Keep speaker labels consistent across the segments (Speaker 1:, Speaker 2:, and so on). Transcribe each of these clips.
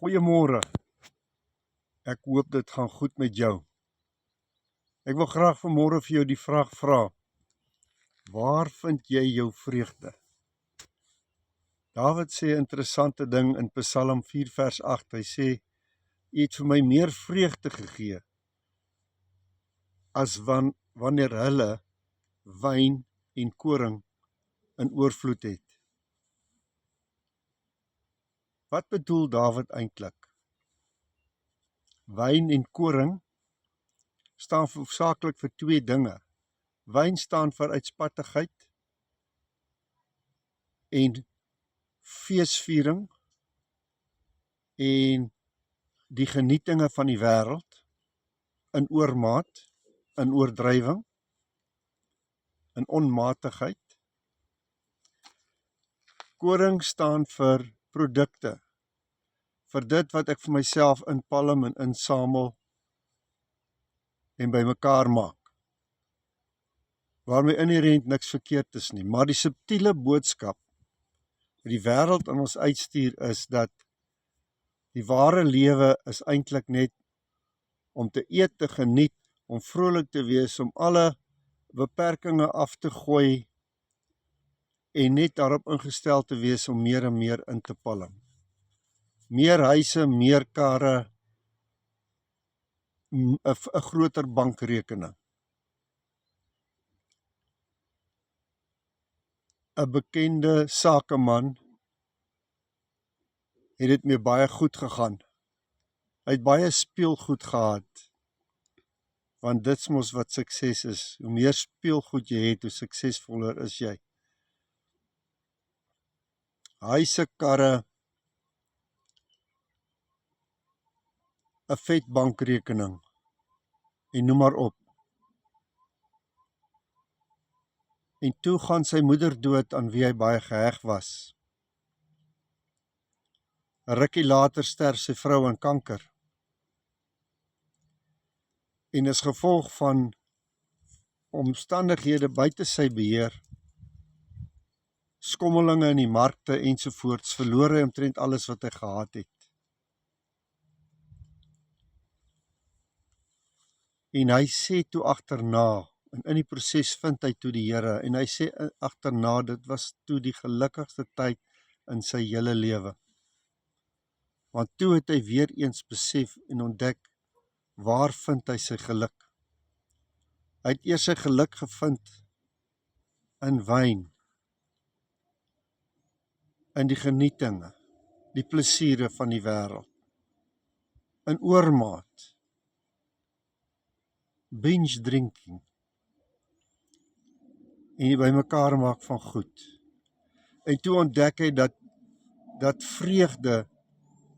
Speaker 1: Goeiemôre, ek hoop dit gaan goed met jou. Ek wil graag vanmôre vir jou die vraag vra, waar vind jy jou vreugde? Dawid sê 'n interessante ding in Psalm 4 vers 8, hy sê, U het vir my meer vreugde gegee, as wanneer hulle wyn en koring in oorvloed het. Wat bedoel Dawid eintlik? Wyn en koring staan hoofsaaklik vir twee dinge. Wyn staan vir uitspattigheid en feesviering en die genietinge van die wêreld in oormaat, in oordrywing, in onmatigheid. Koring staan vir produkte, vir dit wat ek vir myself inpalm en insamel en bymekaar maak, waarmee inherent niks verkeerd is nie, maar die subtiele boodskap wat die wêreld aan ons uitstuur is dat die ware lewe is eintlik net om te eet, te geniet, om vrolik te wees, om alle beperkings af te gooi en net daarop ingestel te wees om meer en meer in te palm. Meer huise, meer karre, 'n groter bankrekening. 'n Bekende sakeman het dit mee baie goed gegaan. Hy het baie speelgoed gehad, want dit is mos wat sukses is. Hoe meer speelgoed jy het, hoe suksesvoller is jy. Huise, karre, 'n vet bankrekening en noem maar op. En toe gaan sy moeder dood aan wie hy baie geheg was. 'n Rukkie later sterf sy vrou aan kanker. En as gevolg van omstandighede buite sy beheer, skommelinge in die markte ensovoorts, verloor hy omtrent alles wat hy gehad het. En hy sê toe agterna, en in die proses vind hy toe die Here, en hy sê agterna, dit was toe die gelukkigste tyd in sy hele lewe. Want toe het hy weer eens besef en ontdek, waar vind hy sy geluk? Hy het eers sy geluk gevind in wyn, in die genietinge, die plesiere van die wêreld, in oormaat, binge drinking, en die bymekaar maak van goed. En toe ontdek hy dat vreugde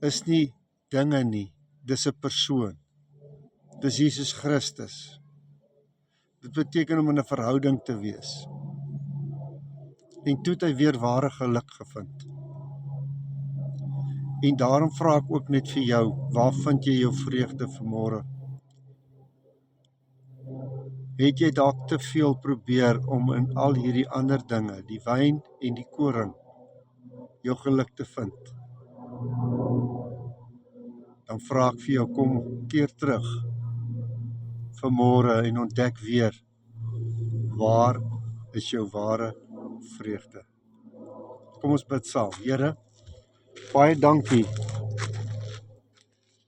Speaker 1: is nie dinge nie, dis 'n persoon. Dis Jesus Christus. Dit beteken om in 'n verhouding te wees. En toe het hy weer ware geluk gevind. En daarom vra ek ook net vir jou, waar vind jy jou vreugde vanmôre? Het jy dalk te veel probeer om in al hierdie ander dinge, die wyn en die koring, jou geluk te vind? Dan vra ek vir jou, kom keer terug vanmôre en ontdek weer, waar is jou ware vreugde? Kom ons bid saam. Here, baie dankie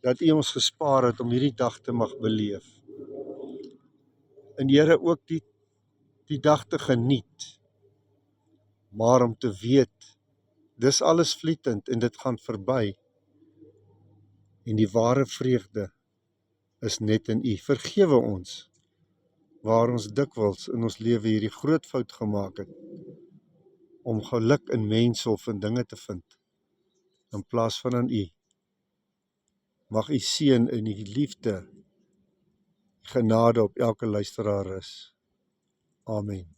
Speaker 1: dat U ons gespaar het om hierdie dag te mag beleef. En Here, ook die dag te geniet, maar om te weet, dis alles vlietend en dit gaan verby. En die ware vreugde is net in U. Vergewe ons, waar ons dikwels in ons lewe hierdie groot fout gemaak het, om geluk in mense of in dinge te vind, in plaas van in U. Mag U seën in die liefde, genade op elke luisteraar is. Amen.